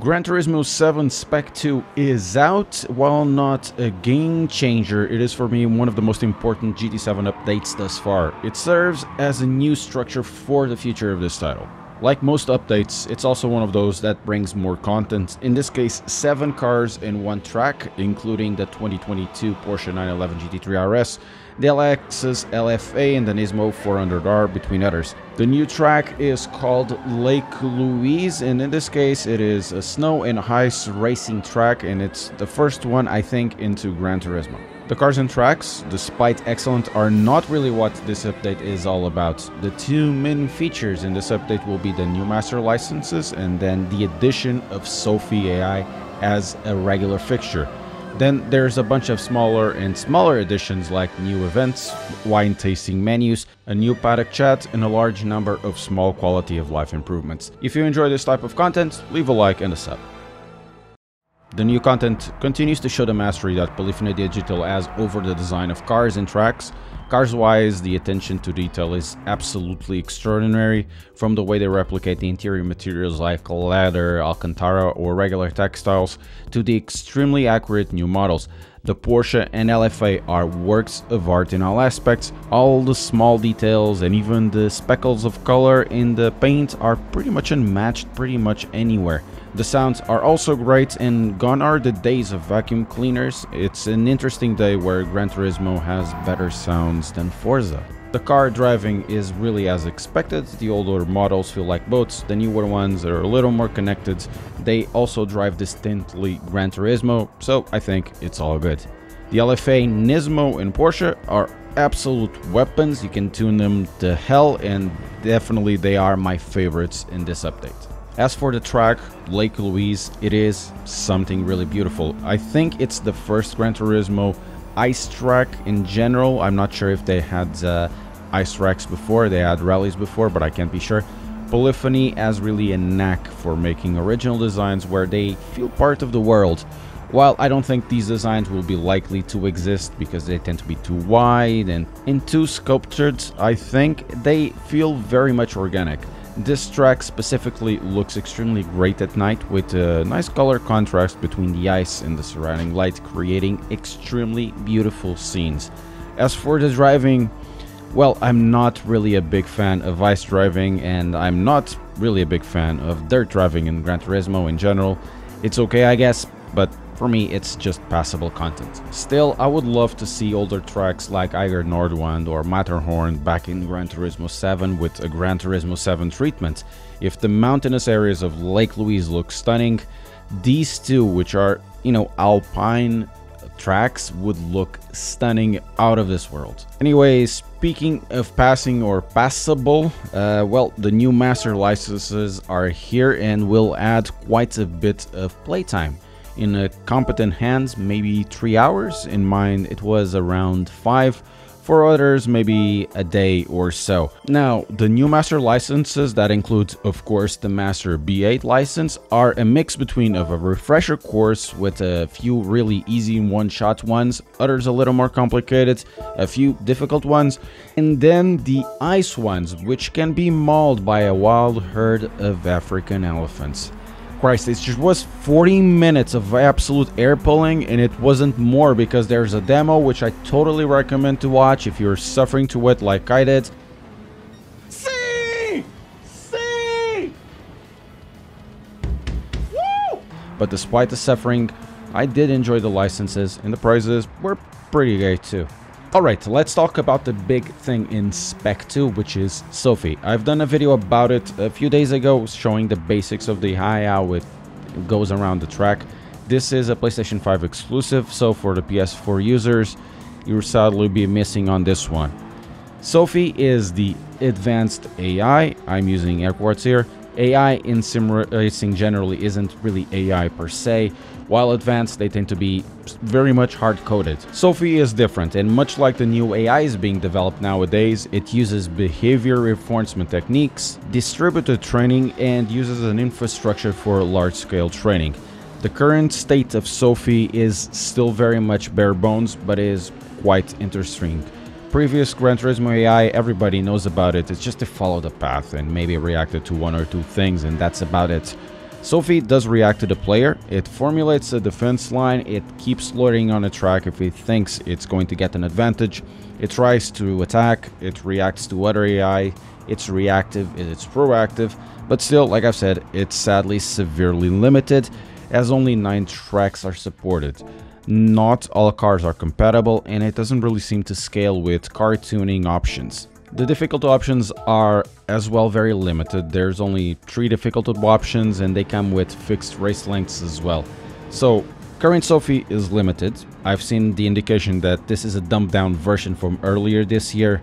Gran Turismo 7 Spec 2 is out. While not a game changer, it is for me one of the most important GT7 updates thus far. It serves as a new structure for the future of this title. Like most updates, it's also one of those that brings more content, in this case 7 cars in one track, including the 2022 Porsche 911 GT3 RS, the Lexus LFA and the Nismo 400R, between others. The new track is called Lake Louise, and in this case it is a snow and ice racing track, and it's the first one, I think, into Gran Turismo. The cars and tracks, despite excellent, are not really what this update is all about. The two main features in this update will be the new master licenses and then the addition of Sophie AI as a regular fixture. Then there's a bunch of smaller additions like new events, wine tasting menus, a new paddock chat, and a large number of small quality of life improvements. If you enjoy this type of content, leave a like and a sub. The new content continues to show the mastery that Polyphony Digital has over the design of cars and tracks. Cars-wise, the attention to detail is absolutely extraordinary, from the way they replicate the interior materials like leather, alcantara, or regular textiles, to the extremely accurate new models. The Porsche and LFA are works of art in all aspects. All the small details and even the speckles of color in the paint are pretty much unmatched pretty much anywhere. The sounds are also great, and gone are the days of vacuum cleaners. It's an interesting day where Gran Turismo has better sounds than Forza. The car driving is really as expected. The older models feel like boats, the newer ones are a little more connected. They also drive distinctly Gran Turismo, so I think it's all good. The LFA, Nismo, and Porsche are absolute weapons. You can tune them to hell, and definitely they are my favorites in this update. As for the track, Lake Louise, it is something really beautiful. I think it's the first Gran Turismo ice track in general. I'm not sure if they had ice tracks before, they had rallies before, but I can't be sure. Polyphony has really a knack for making original designs where they feel part of the world. While I don't think these designs will be likely to exist because they tend to be too wide and too sculptured, I think they feel very much organic. This track specifically looks extremely great at night, with a nice color contrast between the ice and the surrounding light, creating extremely beautiful scenes. As for the driving, well, I'm not really a big fan of ice driving, and I'm not really a big fan of dirt driving in Gran Turismo in general. It's okay, I guess, but for me, it's just passable content. Still, I would love to see older tracks like Eiger Nordwand or Matterhorn back in Gran Turismo 7 with a Gran Turismo 7 treatment. If the mountainous areas of Lake Louise look stunning, these two, which are, alpine tracks, would look stunning, out of this world. Anyway, speaking of passing or passable, well, the new master licenses are here and will add quite a bit of playtime. In a competent hands, maybe 3 hours. In mine, it was around 5. For others, maybe a day or so. Now, the new master licenses, that includes, of course, the Master B8 license, are a mix between of a refresher course with a few really easy one-shot ones, others a little more complicated, a few difficult ones, and then the ice ones, which can be mauled by a wild herd of African elephants. Christ, it just was 40 minutes of absolute air pulling, and it wasn't more, because there's a demo which I totally recommend to watch if you're suffering to it like I did. See! Woo! But despite the suffering, I did enjoy the licenses, and the prizes were pretty great too. Alright, let's talk about the big thing in Spec 2, which is Sophie. I've done a video about it a few days ago, showing the basics of the how it goes around the track. This is a PlayStation 5 exclusive, so for the PS4 users, you'll sadly be missing on this one. Sophie is the advanced AI, I'm using air quotes here. AI in sim racing generally isn't really AI per se. While advanced, they tend to be very much hard-coded. Sophie is different, and much like the new AIs being developed nowadays, it uses behavior reinforcement techniques, distributed training, and uses an infrastructure for large-scale training. The current state of Sophie is still very much bare bones, but is quite interesting. Previous Gran Turismo AI, everybody knows about it. It's just to follow the path and maybe react to one or two things, and that's about it. Sophie does react to the player. It formulates a defense line. It keeps loitering on the track if it thinks it's going to get an advantage. It tries to attack. It reacts to other AI. It's reactive. It's proactive. But still, like I've said, it's sadly severely limited, as only 9 tracks are supported. Not all cars are compatible, and it doesn't really seem to scale with car tuning options. The difficulty options are as well very limited. There's only 3 difficulty options, and they come with fixed race lengths as well. So current Sophie is limited. I've seen the indication that this is a dumbed down version from earlier this year,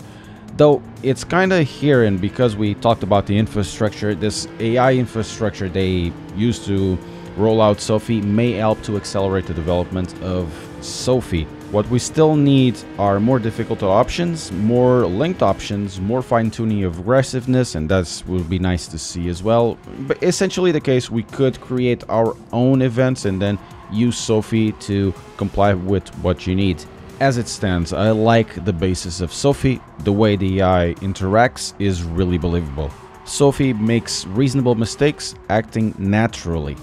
though it's kinda here, and because we talked about the infrastructure, this AI infrastructure they used to roll out Sophie may help to accelerate the development of Sophie. What we still need are more difficult options, more linked options, more fine-tuning of aggressiveness, and that would be nice to see as well. But essentially the case, we could create our own events and then use Sophie to comply with what you need. As it stands, I like the basis of Sophie. The way the AI interacts is really believable. Sophie makes reasonable mistakes, acting naturally.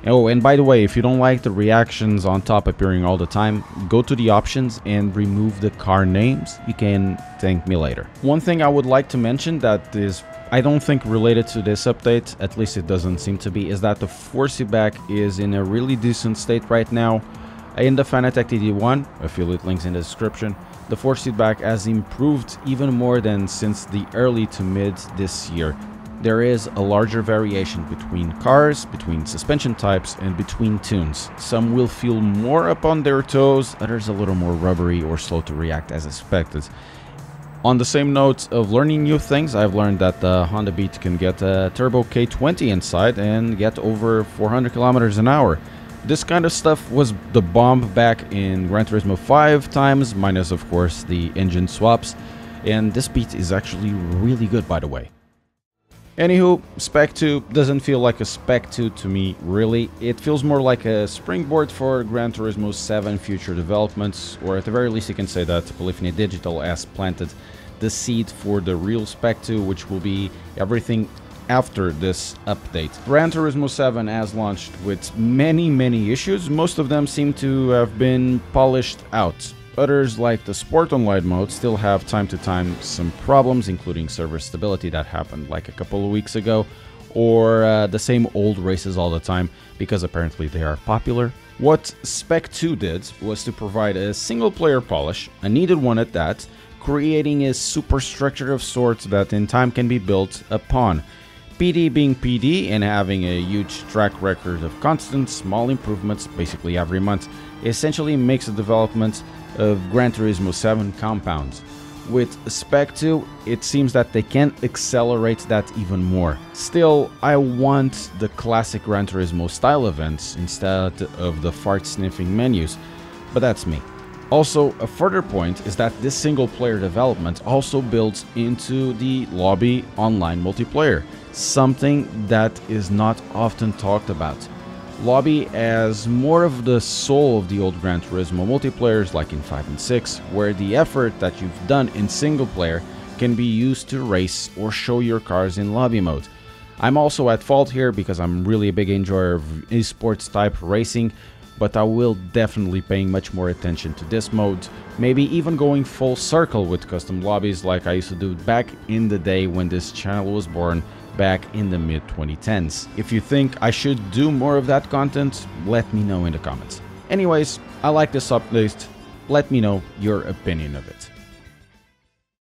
Oh, and by the way, if you don't like the reactions on top appearing all the time, go to the options and remove the car names. You can thank me later. One thing I would like to mention that is, I don't think related to this update, at least it doesn't seem to be, is that the force feedback is in a really decent state right now. In the Fanatec TD1, affiliate links in the description, the force feedback has improved even more than since the early to mid this year. There is a larger variation between cars, between suspension types, and between tunes. Some will feel more up on their toes, others a little more rubbery or slow to react as expected. On the same note of learning new things, I've learned that the Honda Beat can get a Turbo K20 inside and get over 400 kilometers an hour. This kind of stuff was the bomb back in Gran Turismo 5 times, minus of course the engine swaps, and this Beat is actually really good, by the way. Anywho, Spec 2 doesn't feel like a Spec 2 to me, really. It feels more like a springboard for Gran Turismo 7 future developments, or at the very least you can say that Polyphony Digital has planted the seed for the real Spec 2, which will be everything after this update. Gran Turismo 7 has launched with many issues. Most of them seem to have been polished out. Others, like the Sport Online mode, still have time to time some problems, including server stability that happened like a couple of weeks ago, or the same old races all the time, because apparently they are popular. What Spec 2 did was to provide a single player polish, a needed one at that, creating a superstructure of sorts that in time can be built upon. PD being PD and having a huge track record of constant small improvements basically every month essentially makes the development of Gran Turismo 7 compounds. With Spec 2, it seems that they can accelerate that even more. Still, I want the classic Gran Turismo style events instead of the fart-sniffing menus, but that's me. Also, a further point is that this single-player development also builds into the lobby online multiplayer, something that is not often talked about. Lobby as more of the soul of the old Gran Turismo multiplayers like in 5 and 6, where the effort that you've done in single player can be used to race or show your cars in lobby mode. I'm also at fault here because I'm really a big enjoyer of esports type racing, but I will definitely paying much more attention to this mode, maybe even going full circle with custom lobbies like I used to do back in the day when this channel was born, back in the mid-2010s. If you think I should do more of that content, let me know in the comments. Anyways, I like this update. Let me know your opinion of it.